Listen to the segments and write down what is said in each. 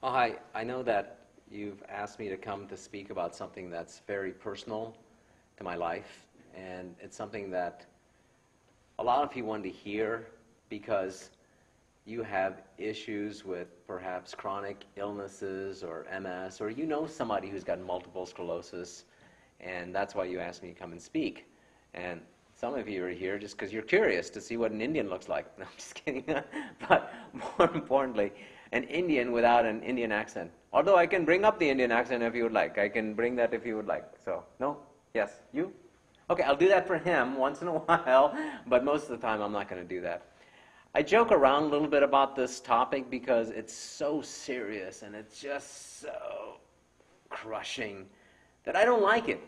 Oh, hi. I know that you've asked me to come to speak about something that's very personal to my life, and it's something that a lot of you want to hear because you have issues with perhaps chronic illnesses or MS, or you know somebody who's got multiple sclerosis, and that's why you asked me to come and speak. And some of you are here just because you're curious to see what an Indian looks like. No, I'm just kidding. But more importantly, an Indian without an Indian accent. Although I can bring up the Indian accent if you would like. I can bring that if you would like. So, no? Yes? You? Okay, I'll do that for him once in a while, but most of the time I'm not going to do that. I joke around a little bit about this topic because it's so serious and it's just so crushing that I don't like it.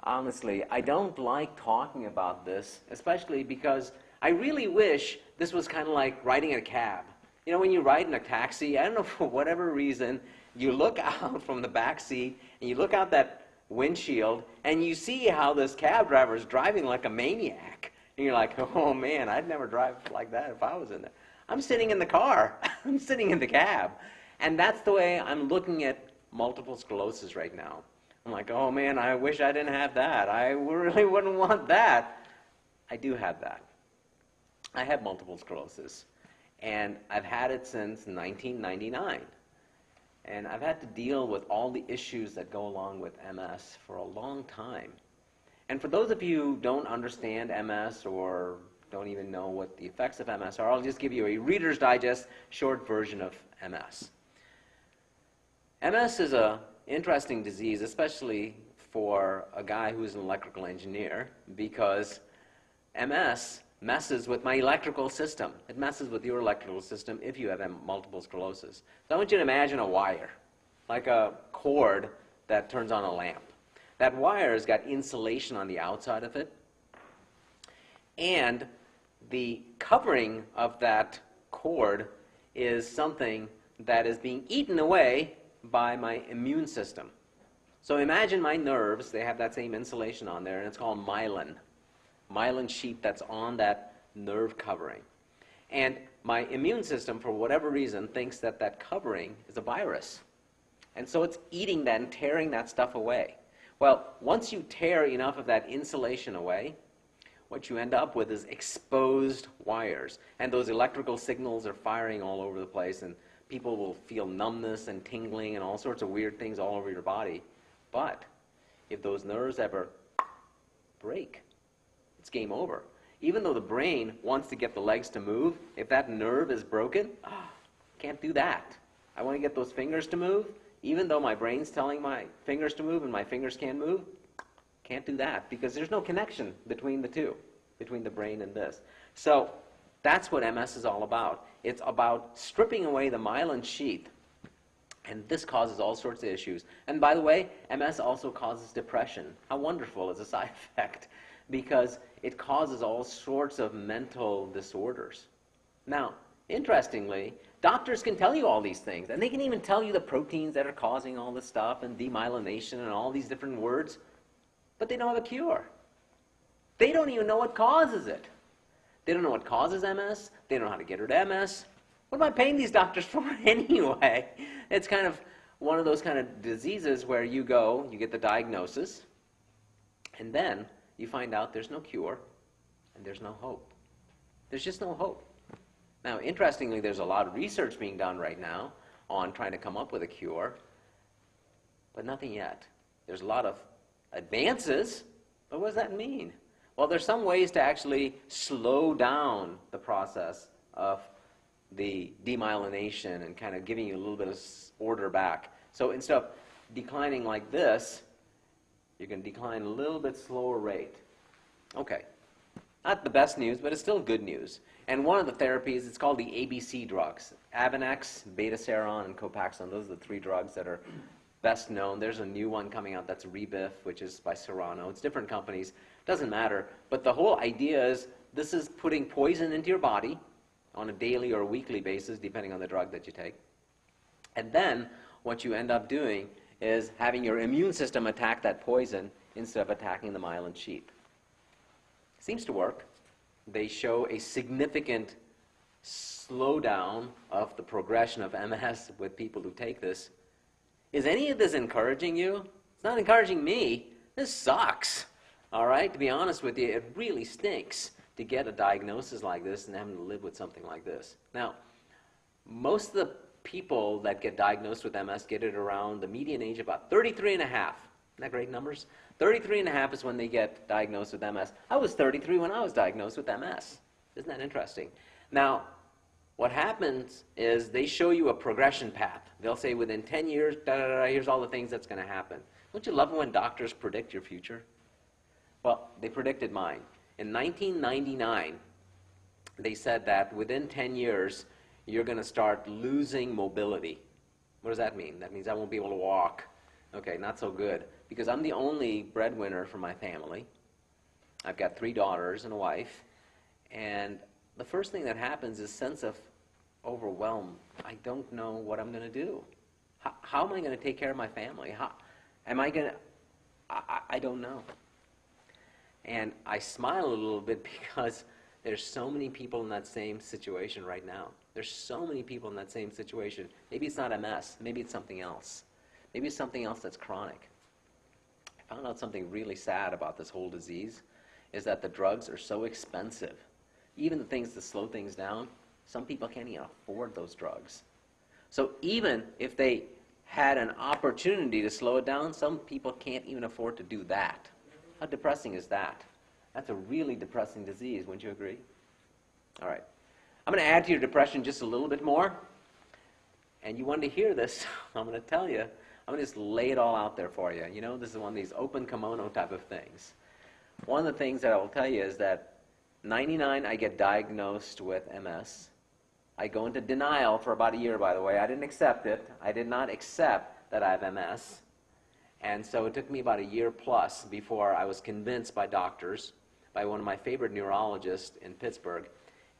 Honestly, I don't like talking about this, especially because I really wish this was kind of like riding in a cab. You know, when you ride in a taxi, I don't know, for whatever reason, you look out from the back seat and you look out that windshield and you see how this cab driver is driving like a maniac. And you're like, oh man, I'd never drive like that if I was in there. I'm sitting in the car. I'm sitting in the cab. And that's the way I'm looking at multiple sclerosis right now. I'm like, oh man, I wish I didn't have that. I really wouldn't want that. I do have that. I have multiple sclerosis. And I've had it since 1999. And I've had to deal with all the issues that go along with MS for a long time. And for those of you who don't understand MS or don't even know what the effects of MS are, I'll just give you a Reader's Digest short version of MS. MS is an interesting disease, especially for a guy who's an electrical engineer, because MS messes with my electrical system. It messes with your electrical system if you have multiple sclerosis. So I want you to imagine a wire, like a cord that turns on a lamp. That wire has got insulation on the outside of it, and the covering of that cord is something that is being eaten away by my immune system. So imagine my nerves, they have that same insulation on there, and it's called myelin. Myelin sheet that's on that nerve covering. And my immune system, for whatever reason, thinks that that covering is a virus. And so it's eating that and tearing that stuff away. Well, once you tear enough of that insulation away, what you end up with is exposed wires. And those electrical signals are firing all over the place, and people will feel numbness and tingling and all sorts of weird things all over your body. But if those nerves ever break, it's game over. Even though the brain wants to get the legs to move, if that nerve is broken, can't do that. I want to get those fingers to move, even though my brain's telling my fingers to move and my fingers can't move, can't do that because there's no connection between the two, between the brain and this. So that's what MS is all about. It's about stripping away the myelin sheath, and this causes all sorts of issues. And by the way, MS also causes depression. How wonderful is a side effect, because it causes all sorts of mental disorders. Now, interestingly, doctors can tell you all these things, and they can even tell you the proteins that are causing all this stuff and demyelination and all these different words, but they don't have a cure. They don't even know what causes it. They don't know what causes MS. They don't know how to get rid of MS. What am I paying these doctors for anyway? It's kind of one of those kind of diseases where you go, you get the diagnosis, and then you find out there's no cure and there's no hope. There's just no hope. Now, interestingly, there's a lot of research being done right now on trying to come up with a cure, but nothing yet. There's a lot of advances, but what does that mean? Well, there's some ways to actually slow down the process of the demyelination and kind of giving you a little bit of order back. So instead of declining like this, you can decline a little bit slower rate. Okay, not the best news, but it's still good news. And one of the therapies, it's called the ABC drugs. Avenax, beta-seron, and Copaxone. Those are the three drugs that are best known. There's a new one coming out that's Rebif, which is by Serrano. It's different companies. Doesn't matter. But the whole idea is this is putting poison into your body on a daily or weekly basis, depending on the drug that you take. And then what you end up doing is having your immune system attack that poison instead of attacking the myelin sheath. Seems to work. They show a significant slowdown of the progression of MS with people who take this. Is any of this encouraging you? It's not encouraging me. This sucks. All right, to be honest with you, it really stinks to get a diagnosis like this and having to live with something like this. Now, most of the people that get diagnosed with MS get it around the median age of about 33 and a half. Isn't that great numbers? 33 and a half is when they get diagnosed with MS. I was 33 when I was diagnosed with MS. Isn't that interesting? Now, what happens is they show you a progression path. They'll say within 10 years, here's all the things that's going to happen. Don't you love it when doctors predict your future? Well, they predicted mine. In 1999, they said that within 10 years, you're going to start losing mobility. What does that mean? That means I won't be able to walk. Okay, not so good, because I'm the only breadwinner for my family. I've got 3 daughters and a wife, and the first thing that happens is sense of overwhelm. I don't know what I'm going to do. How am I going to take care of my family? How am I going to? I don't know. And I smile a little bit because there's so many people in that same situation right now. There's so many people in that same situation. Maybe it's not MS. Maybe it's something else. Maybe it's something else that's chronic. I found out something really sad about this whole disease is that the drugs are so expensive. Even the things to slow things down, some people can't even afford those drugs. So even if they had an opportunity to slow it down, some people can't even afford to do that. How depressing is that? That's a really depressing disease, wouldn't you agree? All right. I'm going to add to your depression just a little bit more. And you wanted to hear this, I'm going to tell you. I'm going to just lay it all out there for you. You know, this is one of these open kimono type of things. One of the things that I will tell you is that 99, I get diagnosed with MS. I go into denial for about a year, by the way. I didn't accept it. I did not accept that I have MS. And so it took me about a year plus before I was convinced by doctors, by one of my favorite neurologists in Pittsburgh.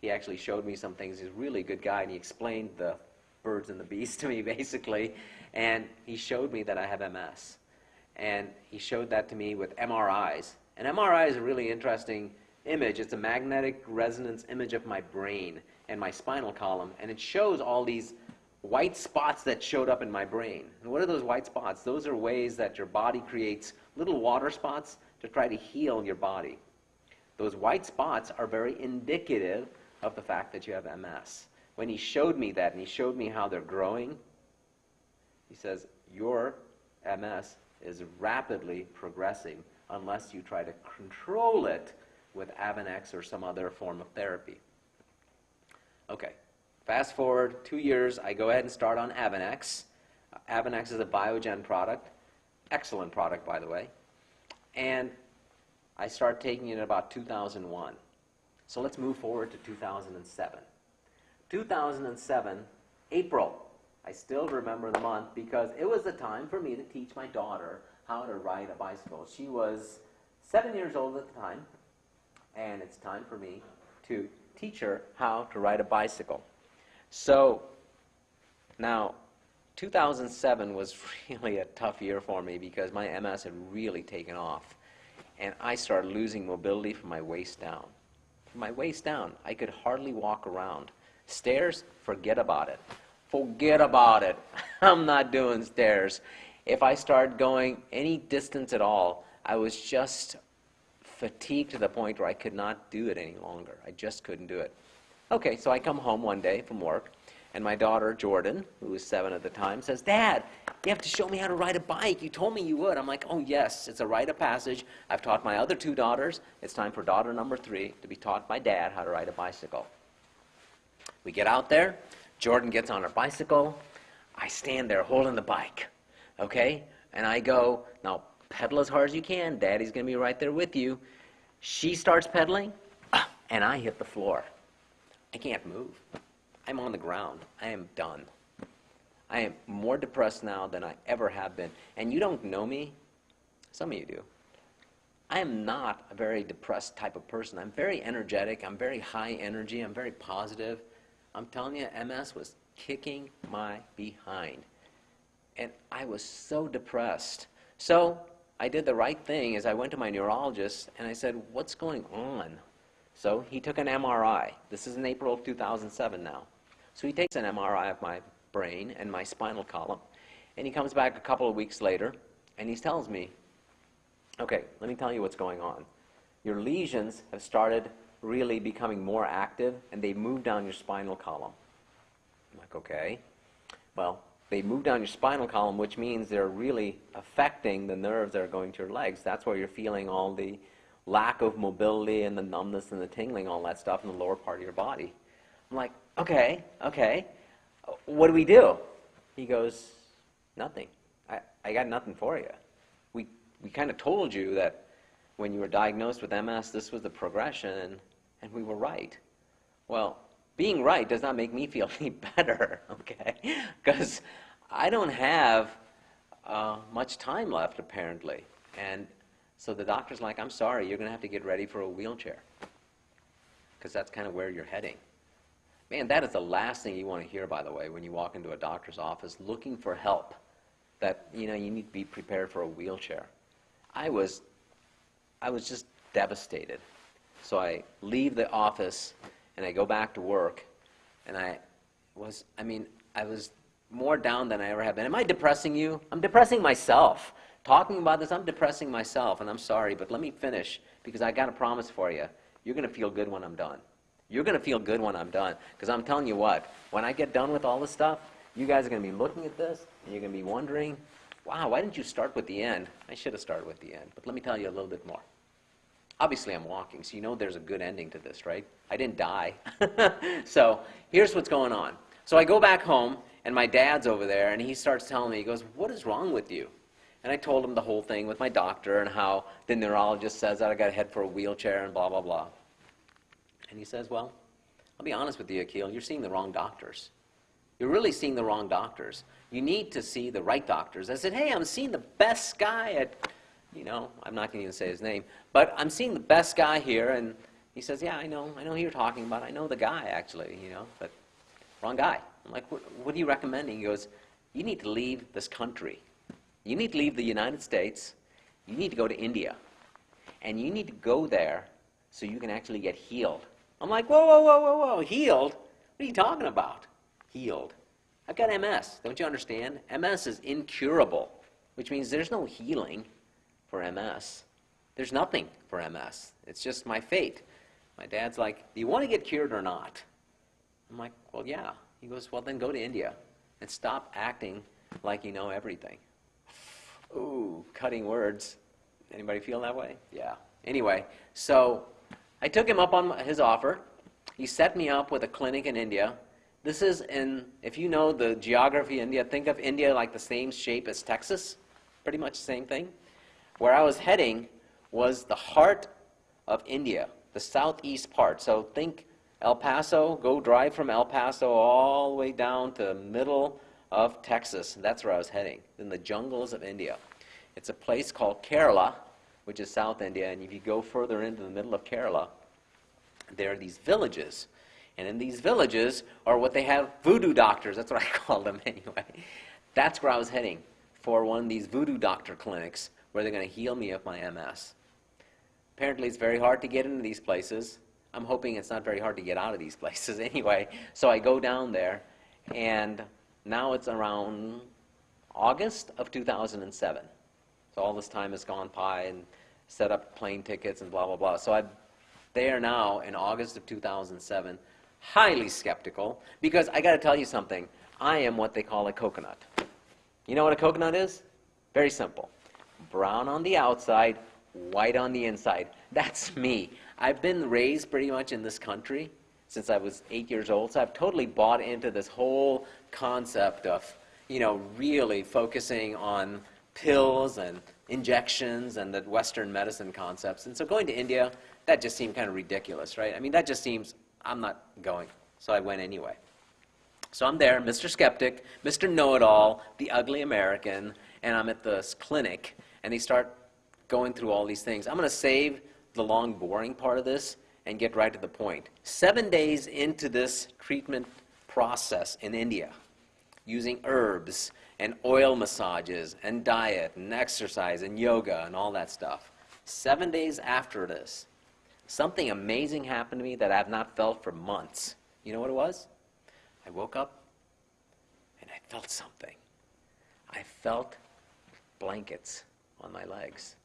He actually showed me some things. He's a really good guy, and he explained the birds and the bees to me, basically. And he showed me that I have MS. And he showed that to me with MRIs. And MRI is a really interesting image. It's a magnetic resonance image of my brain and my spinal column. And it shows all these white spots that showed up in my brain. And what are those white spots? Those are ways that your body creates little water spots to try to heal your body. Those white spots are very indicative of the fact that you have MS. When he showed me that, and he showed me how they're growing, he says, your MS is rapidly progressing unless you try to control it with Avenax or some other form of therapy. Okay. Fast forward 2 years, I go ahead and start on Avenax. Avenax is a Biogen product. Excellent product, by the way. And I start taking it in about 2001. So let's move forward to 2007. 2007, April. I still remember the month because it was the time for me to teach my daughter how to ride a bicycle. She was 7 years old at the time, and it's time for me to teach her how to ride a bicycle. So now, 2007 was really a tough year for me because my MS had really taken off. And I started losing mobility from my waist down. From my waist down, I could hardly walk around. Stairs, forget about it. Forget about it. I'm not doing stairs. If I started going any distance at all, I was just fatigued to the point where I could not do it any longer. I just couldn't do it. Okay, so I come home one day from work, and my daughter, Jordan, who was 7 at the time, says, Dad, you have to show me how to ride a bike. You told me you would. I'm like, oh, yes, it's a rite of passage. I've taught my other 2 daughters. It's time for daughter number 3 to be taught by Dad how to ride a bicycle. We get out there. Jordan gets on her bicycle. I stand there holding the bike, okay? And I go, now, pedal as hard as you can. Daddy's going to be right there with you. She starts pedaling, and I hit the floor. I can't move. I'm on the ground. I am done. I am more depressed now than I ever have been. And you don't know me. Some of you do. I am not a very depressed type of person. I'm very energetic. I'm very high energy. I'm very positive. I'm telling you, MS was kicking my behind. And I was so depressed. So I did the right thing is I went to my neurologist and I said, what's going on? So he took an MRI. This is in April of 2007 now. So he takes an MRI of my brain and my spinal column, and he comes back a couple of weeks later, and he tells me, okay, let me tell you what's going on. Your lesions have started really becoming more active, and they move down your spinal column. I'm like, okay. Well, they move down your spinal column, which means they're really affecting the nerves that are going to your legs. That's where you're feeling all the lack of mobility and the numbness and the tingling, all that stuff in the lower part of your body. I'm like, okay. What do we do? He goes, nothing. I got nothing for you. We kind of told you that when you were diagnosed with MS, this was the progression, and we were right. Well, being right does not make me feel any better, okay? Because I don't have much time left, apparently. And so the doctor's like, I'm sorry, you're going to have to get ready for a wheelchair, because that's kind of where you're heading. Man, that is the last thing you want to hear, by the way, when you walk into a doctor's office looking for help, that, you need to be prepared for a wheelchair. I was just devastated. So I leave the office, and I go back to work, and I was more down than I ever have been. Am I depressing you? I'm depressing myself. Talking about this, I'm depressing myself, and I'm sorry, but let me finish, because I got a promise for you. You're going to feel good when I'm done. You're going to feel good when I'm done, because I'm telling you what, when I get done with all this stuff, you guys are going to be looking at this, and you're going to be wondering, wow, why didn't you start with the end? I should have started with the end, but let me tell you a little bit more. Obviously, I'm walking, so you know there's a good ending to this, right? I didn't die. So here's what's going on. So I go back home, and my dad's over there, and he starts telling me, he goes, what is wrong with you? And I told him the whole thing with my doctor and how the neurologist says that I got to head for a wheelchair and blah, blah, blah. And he says, well, I'll be honest with you, Akhil, you're seeing the wrong doctors. You're really seeing the wrong doctors. You need to see the right doctors. I said, hey, I'm seeing the best guy at, I'm not going to even say his name, but I'm seeing the best guy here. And he says, yeah, I know who you're talking about. I know the guy, actually, but wrong guy. I'm like, what are you recommending? He goes, you need to leave this country. You need to leave the United States. You need to go to India. And you need to go there so you can actually get healed. I'm like, whoa, healed? What are you talking about? Healed. I've got MS. Don't you understand? MS is incurable, which means there's no healing for MS. There's nothing for MS. It's just my fate. My dad's like, do you want to get cured or not? I'm like, well, yeah. He goes, well, then go to India and stop acting like you know everything. Ooh, cutting words. Anybody feel that way? Yeah. Anyway, so I took him up on his offer. He set me up with a clinic in India. This is if you know the geography of India, think of India like the same shape as Texas, pretty much the same thing. Where I was heading was the heart of India, the southeast part. So think El Paso, go drive from El Paso all the way down to the middle of Texas. That's where I was heading, in the jungles of India. It's a place called Kerala, which is South India, and if you go further into the middle of Kerala, there are these villages. And in these villages are what they have voodoo doctors. That's what I call them anyway. That's where I was heading, for one of these voodoo doctor clinics where they're going to heal me of my MS. Apparently it's very hard to get into these places. I'm hoping it's not very hard to get out of these places anyway. So I go down there, and now it's around August of 2007. So all this time has gone by, and set up plane tickets and blah, blah, blah. So I'm there now in August of 2007, highly skeptical, because I got to tell you something. I am what they call a coconut. You know what a coconut is? Very simple. Brown on the outside, white on the inside. That's me. I've been raised pretty much in this country since I was 8 years old, so I've totally bought into this whole concept of, really focusing on pills and injections and the Western medicine concepts. And so going to India, that just seemed kind of ridiculous, right? I mean, that just seems, I'm not going. So I went anyway. So I'm there, Mr. Skeptic, Mr. Know-It-All, the ugly American, and I'm at this clinic, and they start going through all these things. I'm going to save the long, boring part of this and get right to the point. 7 days into this treatment process in India, using herbs and oil massages and diet and exercise and yoga and all that stuff. 7 days after this, something amazing happened to me that I have not felt for months. You know what it was? I woke up and I felt something. I felt blankets on my legs.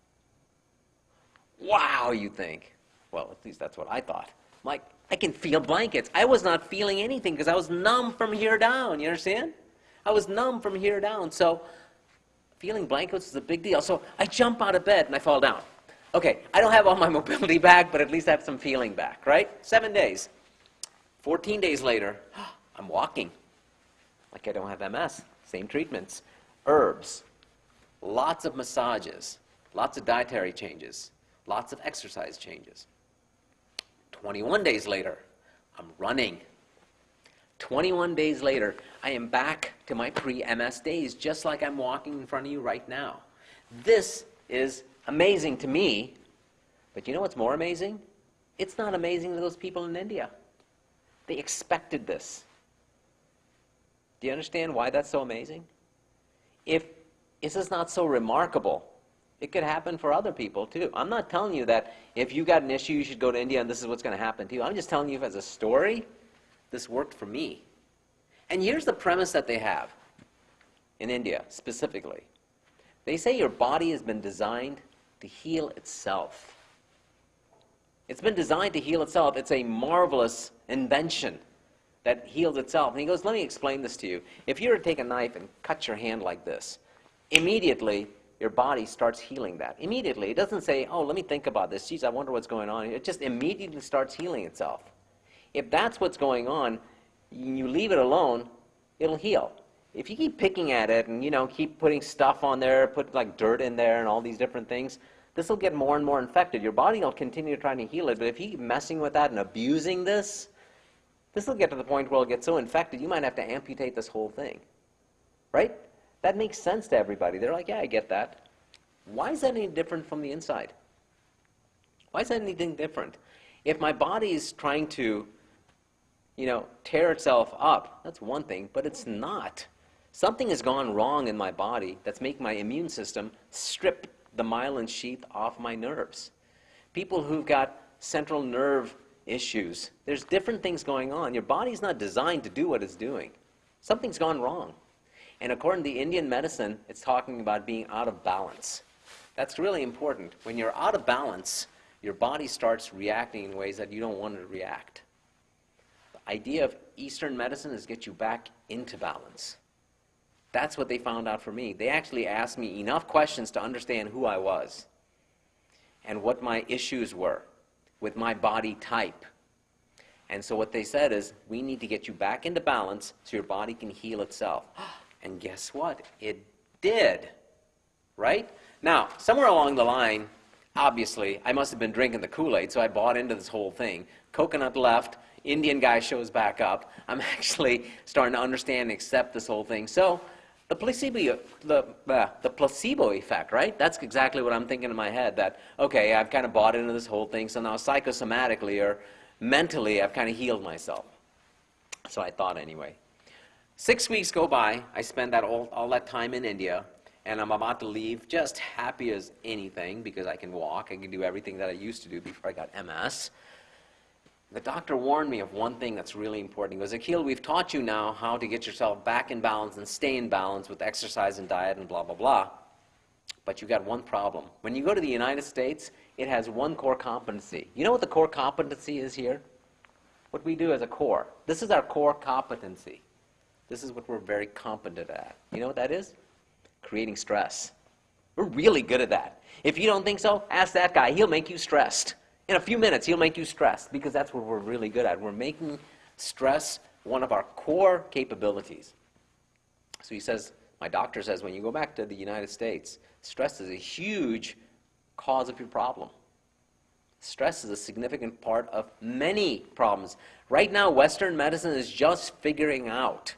Wow, you think. Well, at least that's what I thought. I'm like, I can feel blankets. I was not feeling anything because I was numb from here down. You understand? I was numb from here down. So feeling blankets is a big deal. So I jump out of bed and I fall down. Okay, I don't have all my mobility back, but at least I have some feeling back, right? 7 days. 14 days later, I'm walking. Like I don't have MS. Same treatments. Herbs. Lots of massages. Lots of dietary changes. Lots of exercise changes. 21 days later, I'm running. 21 days later, I am back to my pre-MS days, just like I'm walking in front of you right now. This is amazing to me, but you know what's more amazing? It's not amazing to those people in India. They expected this. Do you understand why that's so amazing? If this is not so remarkable, it could happen for other people too. I'm not telling you that if you got an issue, you should go to India and this is what's going to happen to you. I'm just telling you as a story, this worked for me. And here's the premise that they have in India specifically. They say your body has been designed to heal itself. It's been designed to heal itself. It's a marvelous invention that heals itself. And he goes, let me explain this to you. If you were to take a knife and cut your hand like this, immediately your body starts healing that. Immediately. It doesn't say, oh, let me think about this. Geez, I wonder what's going on. It just immediately starts healing itself. If that's what's going on, you leave it alone, it'll heal. If you keep picking at it and, keep putting stuff on there, put like dirt in there and all these different things, this will get more and more infected. Your body will continue trying to heal it, but if you keep messing with that and abusing this will get to the point where it'll get so infected you might have to amputate this whole thing. Right? That makes sense to everybody. They're like, yeah, I get that. Why is that any different from the inside? Why is that anything different? If my body is trying to, tear itself up, that's one thing, but it's not. Something has gone wrong in my body that's making my immune system strip the myelin sheath off my nerves. People who've got central nerve issues, there's different things going on. Your body's not designed to do what it's doing. Something's gone wrong. And according to Indian medicine, it's talking about being out of balance. That's really important. When you're out of balance, your body starts reacting in ways that you don't want it to react. The idea of Eastern medicine is get you back into balance. That's what they found out for me. They actually asked me enough questions to understand who I was and what my issues were with my body type. And so what they said is, we need to get you back into balance so your body can heal itself. And guess what? It did. Right? Now, somewhere along the line, obviously, I must have been drinking the Kool-Aid, so I bought into this whole thing. Coconut left, Indian guy shows back up. I'm actually starting to understand and accept this whole thing. So the placebo effect, right? That's exactly what I'm thinking in my head, that, okay, I've kind of bought into this whole thing, so now psychosomatically or mentally I've kind of healed myself. So I thought anyway. 6 weeks go by, I spend all that time in India, and I'm about to leave just happy as anything because I can walk, I can do everything that I used to do before I got MS. The doctor warned me of one thing that's really important. He goes, Akhil, we've taught you now how to get yourself back in balance and stay in balance with exercise and diet and blah, blah, blah. But you've got one problem. When you go to the United States, it has one core competency. You know what the core competency is here? What we do as a core. This is our core competency. This is what we're very competent at. You know what that is? Creating stress. We're really good at that. If you don't think so, ask that guy. He'll make you stressed. In a few minutes, he'll make you stressed because that's what we're really good at. We're making stress one of our core capabilities. So he says, my doctor says, when you go back to the United States, stress is a huge cause of your problem. Stress is a significant part of many problems. Right now, Western medicine is just figuring out,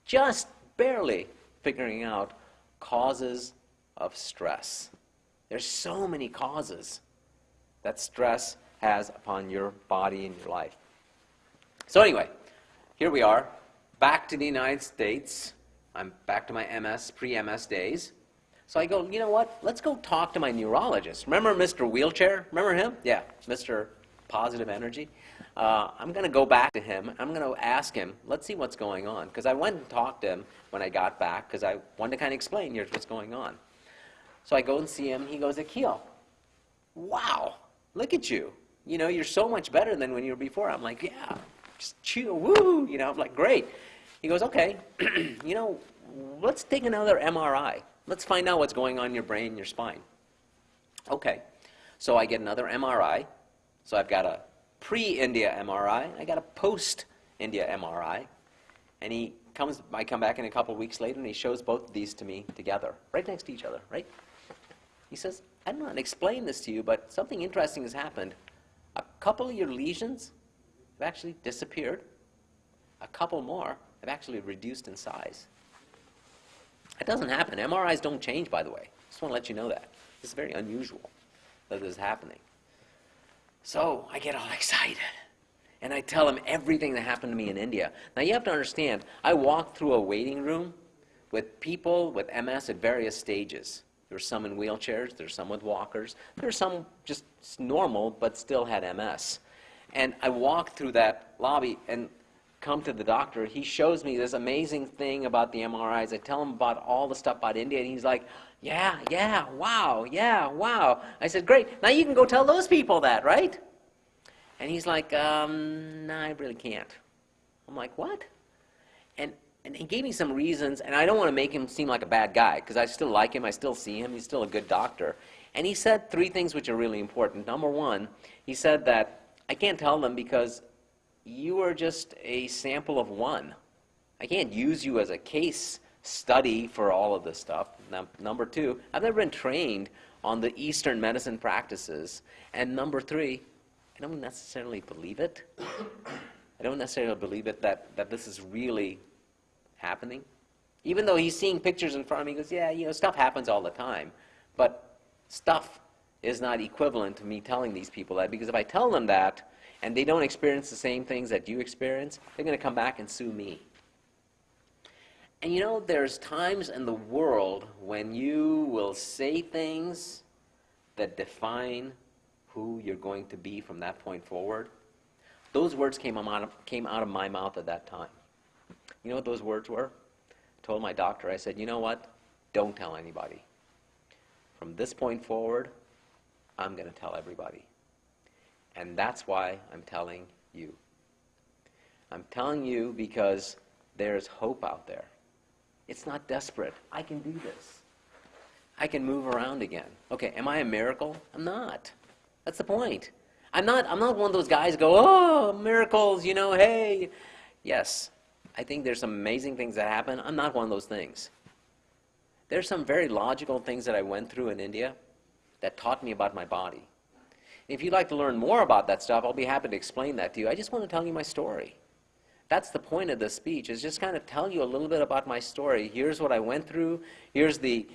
just barely figuring out causes of stress. There's so many causes that stress has upon your body and your life. So anyway, here we are, back to the United States. I'm back to my pre-MS days. So I go, you know what? Let's go talk to my neurologist. Remember Mr. Wheelchair? Remember him? Yeah, Mr. positive energy. I'm going to go back to him. I'm going to ask him, let's see what's going on. Because I went and talked to him when I got back because I wanted to kind of explain, here's what's going on. So I go and see him. He goes, Akhil, wow, look at you. You know, you're so much better than when you were before. I'm like, yeah, just chill, woo. You know, I'm like, great. He goes, okay, you know, let's take another MRI. Let's find out what's going on in your brain and your spine. Okay. So I get another MRI. So I've got a pre-India MRI. I got a post-India MRI. And I come back in a couple of weeks later, and he shows both of these to me together, right next to each other, right? He says, I don't know how to explain this to you, but something interesting has happened. A couple of your lesions have actually disappeared. A couple more have actually reduced in size. It doesn't happen. MRIs don't change, by the way. Just want to let you know that. It's very unusual that this is happening. So I get all excited. And I tell him everything that happened to me in India. Now you have to understand, I walked through a waiting room with people with MS at various stages. There were some in wheelchairs, there's some with walkers, there's some just normal but still had MS. And I walked through that lobby and come to the doctor. He shows me this amazing thing about the MRIs. I tell him about all the stuff about India, and he's like, yeah, wow. I said, great, now you can go tell those people that, right? And he's like, no, I really can't. I'm like, what? And he gave me some reasons, and I don't want to make him seem like a bad guy, because I still like him, I still see him, he's still a good doctor. And he said three things which are really important. Number one, he said that I can't tell them because you are just a sample of one. I can't use you as a case study for all of this stuff. Number two, I've never been trained on the Eastern medicine practices. And number three, I don't necessarily believe it. I don't necessarily believe it that this is really happening. Even though he's seeing pictures in front of me, he goes, yeah, you know, stuff happens all the time. But stuff is not equivalent to me telling these people that, because if I tell them that and they don't experience the same things that you experience, they're going to come back and sue me. And you know, there's times in the world when you will say things that define who you're going to be from that point forward. Those words came out of my mouth at that time. You know what those words were? I told my doctor, I said, you know what? Don't tell anybody. From this point forward, I'm going to tell everybody. And that's why I'm telling you. I'm telling you because there's hope out there. It's not desperate. I can do this. I can move around again. Okay, am I a miracle? I'm not. That's the point. I'm not one of those guys who go, oh, miracles, you know, hey. Yes, I think there's some amazing things that happen. I'm not one of those things. There's some very logical things that I went through in India that taught me about my body. If you'd like to learn more about that stuff, I'll be happy to explain that to you. I just want to tell you my story. That's the point of this speech, is just kind of tell you a little bit about my story. Here's what I went through. Here's the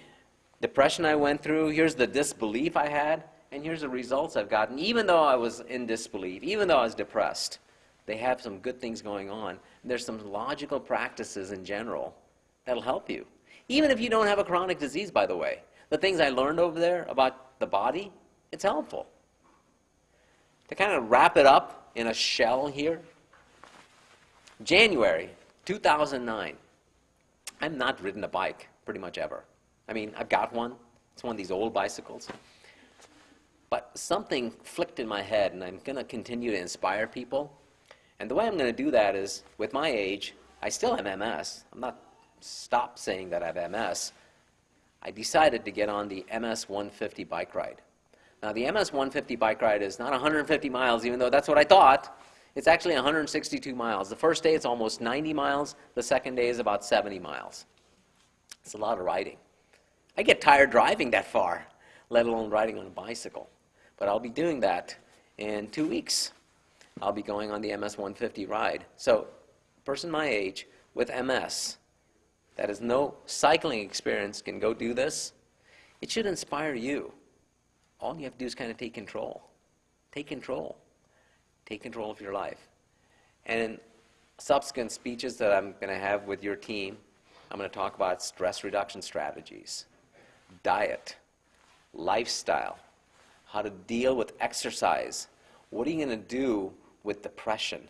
depression I went through. Here's the disbelief I had. And here's the results I've gotten. Even though I was in disbelief, even though I was depressed, they have some good things going on. There's some logical practices in general that'll help you. Even if you don't have a chronic disease, by the way. The things I learned over there about the body, it's helpful. To kind of wrap it up in a shell here, January 2009. I've not ridden a bike pretty much ever. I mean, I've got one. It's one of these old bicycles. But something flicked in my head, and I'm going to continue to inspire people. And the way I'm going to do that is, with my age, I still have MS. I'm not stopped saying that I have MS. I decided to get on the MS 150 bike ride. Now, the MS 150 bike ride is not 150 miles, even though that's what I thought. It's actually 162 miles. The first day, it's almost 90 miles. The second day is about 70 miles. It's a lot of riding. I get tired driving that far, let alone riding on a bicycle. But I'll be doing that in 2 weeks. I'll be going on the MS 150 ride. So, a person my age with MS that has no cycling experience can go do this. It should inspire you. All you have to do is kind of take control. Take control. Take control of your life. And in subsequent speeches that I'm going to have with your team, I'm going to talk about stress reduction strategies, diet, lifestyle, how to deal with exercise, What are you going to do with depression?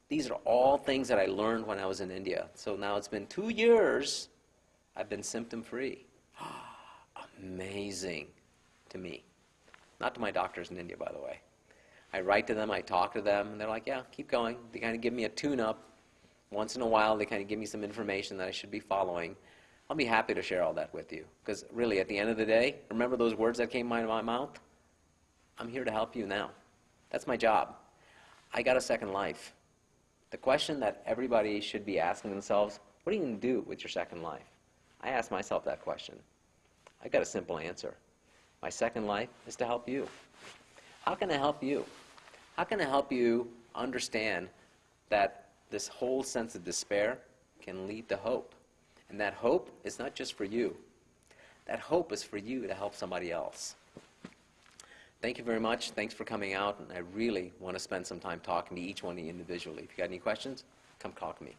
These are all things that I learned when I was in India. So now it's been 2 years, I've been symptom-free. Amazing to me. Not to my doctors in India, by the way. I write to them, I talk to them, and they're like, yeah, keep going. They kind of give me a tune-up. Once in a while, they kind of give me some information that I should be following. I'll be happy to share all that with you. Because really, at the end of the day, remember those words that came out of my mouth? I'm here to help you now. That's my job. I got a second life. The question that everybody should be asking themselves, what are you going to do with your second life? I ask myself that question. I got a simple answer. My second life is to help you. How can I help you? How can I help you understand that this whole sense of despair can lead to hope? And that hope is not just for you. That hope is for you to help somebody else. Thank you very much. Thanks for coming out. And I really want to spend some time talking to each one of you individually. If you got any questions, come talk to me.